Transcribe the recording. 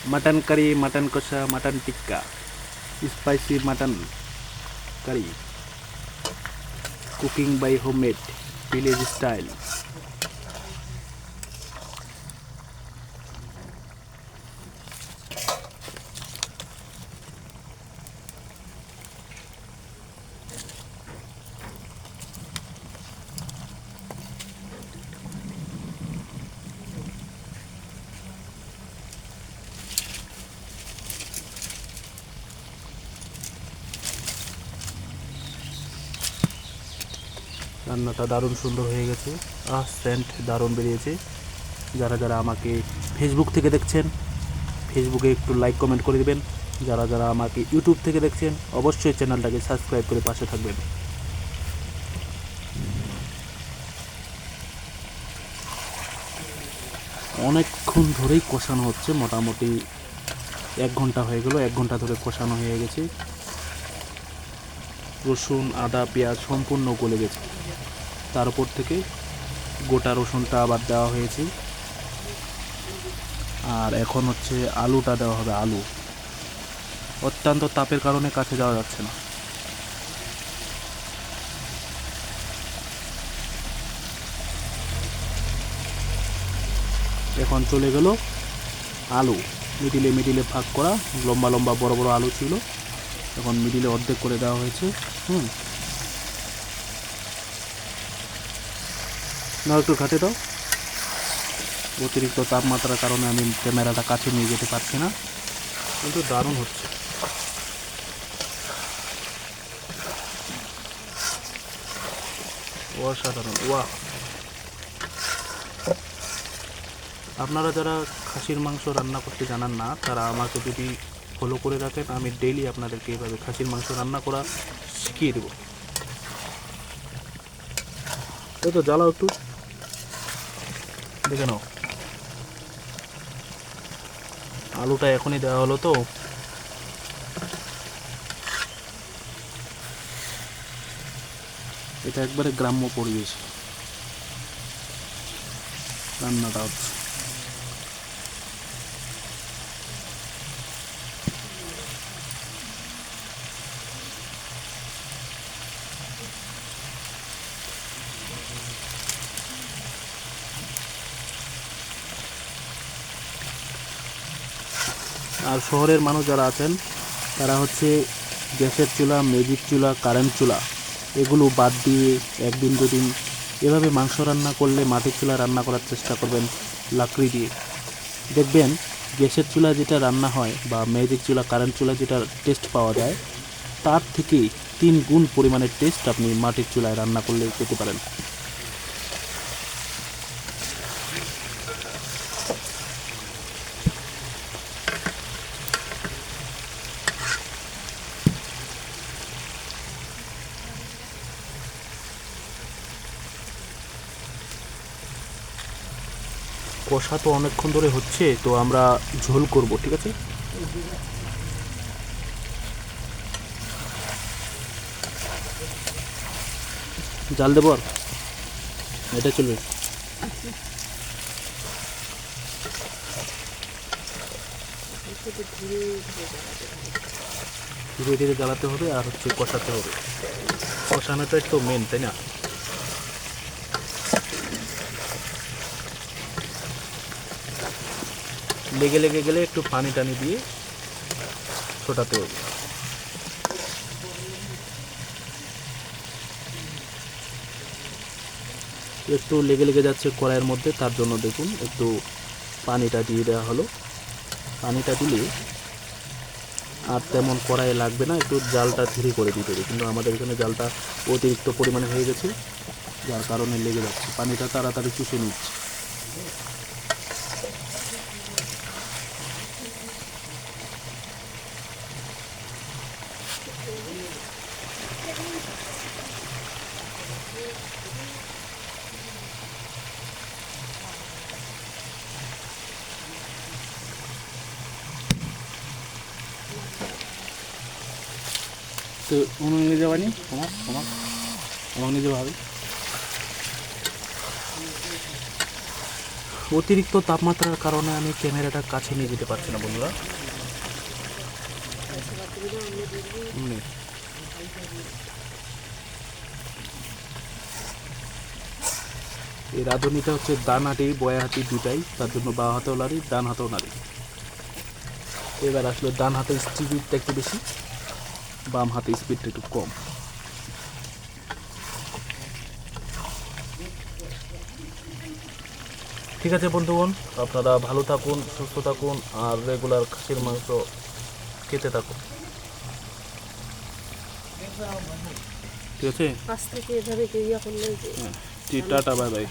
Mutton curry, mutton kosha, mutton tikka, spicy mutton curry, cooking by homemade village style. রান্নাটা দারুণ সুন্দর হয়ে গেছে। সেন্ট দারুণ বেরিয়েছে। যারা যারা আমাকে ফেসবুক থেকে দেখছেন, ফেসবুকে একটু লাইক কমেন্ট করে দেবেন। যারা যারা আমাকে ইউটিউব থেকে দেখছেন, অবশ্যই চ্যানেলটাকে সাবস্ক্রাইব করে পাশে থাকবেন। অনেকক্ষণ ধরেই কষানো হচ্ছে, মোটামুটি 1 ঘন্টা হয়ে গেল। 1 ঘন্টা ধরে কষানো হয়ে গেছে। রসুন, আদা, পেঁয়াজ সম্পূর্ণ গলে গেছে। তার উপর থেকে গোটা রসুনটা আবার দেওয়া হয়েছে। আর এখন হচ্ছে আলুটা দেওয়া হবে। আলু অত্যন্ত তাপের কারণে কাছে যাওয়া যাচ্ছে না। এখন চলে গেল আলু। মিডিলে মিডিলে ভাগ করা লম্বা লম্বা বড় বড় আলু ছিল, এখন মিডিলে অর্ধেক করে দেওয়া হয়েছে। না একটু ঘাটে দাও। অতিরিক্ত তাপমাত্রার কারণে আমি ক্যামেরাটা কাছে নিয়ে যেতে পারছি না, কিন্তু দারুণ হচ্ছে। অসাধারণ। ওয়াহ! আপনারা যারা খাসির মাংস রান্না করতে জানান না, তারা আমাকে যদি ফলো করে রাখেন, আমি ডেইলি আপনাদেরকে এইভাবে খাসির মাংস রান্না করা শিখিয়ে দেবো। এই তো জ্বালাও একটু, দেখে নাও। আলুটা এখনই দেওয়া হলো তো। এটা একবারে গ্রাম্য পরিবেশ রান্নাটা হচ্ছে। আর শহরের মানুষ যারা আছেন, তারা হচ্ছে গ্যাসের চুলা, ম্যাজিক চুলা, কারেন্ট চুলা এগুলো বাদ দিয়ে একদিন দুদিন এভাবে মাংস রান্না করলে মাটির চুলা রান্না করার চেষ্টা করবেন লাকড়ি দিয়ে। দেখবেন গ্যাসের চুলা যেটা রান্না হয় বা ম্যাজিক চুলা, কারেন্ট চুলা যেটা টেস্ট পাওয়া যায়, তার থেকে 3 গুণ পরিমাণের টেস্ট আপনি মাটির চুলায় রান্না করলে পেতে পারেন। কষা তো অনেকক্ষণ ধরে হচ্ছে, তো আমরা ঝোল করব, ঠিক আছে? জাল দেবো আর এটা চলবে। ধীরে ধীরে জ্বালাতে হবে আর হচ্ছে কষাতে হবে। কষানোটাই তো মেন, তাই না? লেগে লেগে গেলে একটু পানি টানি দিয়ে ছোটাতে হবে। একটু লেগে লেগে যাচ্ছে কড়াইয়ের মধ্যে, তার জন্য দেখুন একটু পানিটা দিয়ে দেওয়া হলো। পানিটা দিলে আর তেমন কড়াইয়ে লাগবে না, একটু জালটা ধীরে করে দিতে হবে। কিন্তু আমাদের এখানে জালটা অতিরিক্ত পরিমাণে হয়ে গেছে, যার কারণে লেগে যাচ্ছে। পানিটা তাড়াতাড়ি চুষে নিচ্ছে। তো উনুনে নিয়ে যাবানি তোমার তোমার আমার নিজে ভাবি অতিরিক্ত তাপমাত্রার কারণে আমি ক্যামেরাটা কাছে নিয়ে যেতে পারছি না বন্ধুরা। এমনি। এই রাঁধুনিটা হচ্ছে ডান হাতি বয়া হাতি দুটাই, তার জন্য বাঁ হাতেও নাড়ি ডান হাতেও নাড়ি। এবার আসলে ডান হাতের স্পিডটা একটু বেশি, বাম হাতে স্পিডটা একটু কম। ঠিক আছে বন্ধুগণ, আপনারা ভালো থাকুন, সুস্থ থাকুন, আর রেগুলার খাসির মাংস খেতে থাকুন। ঠিক আছে, কাছ থেকে এভাবে ইয়া করলে যে হ্যাঁ, টাটা, বাই বাই।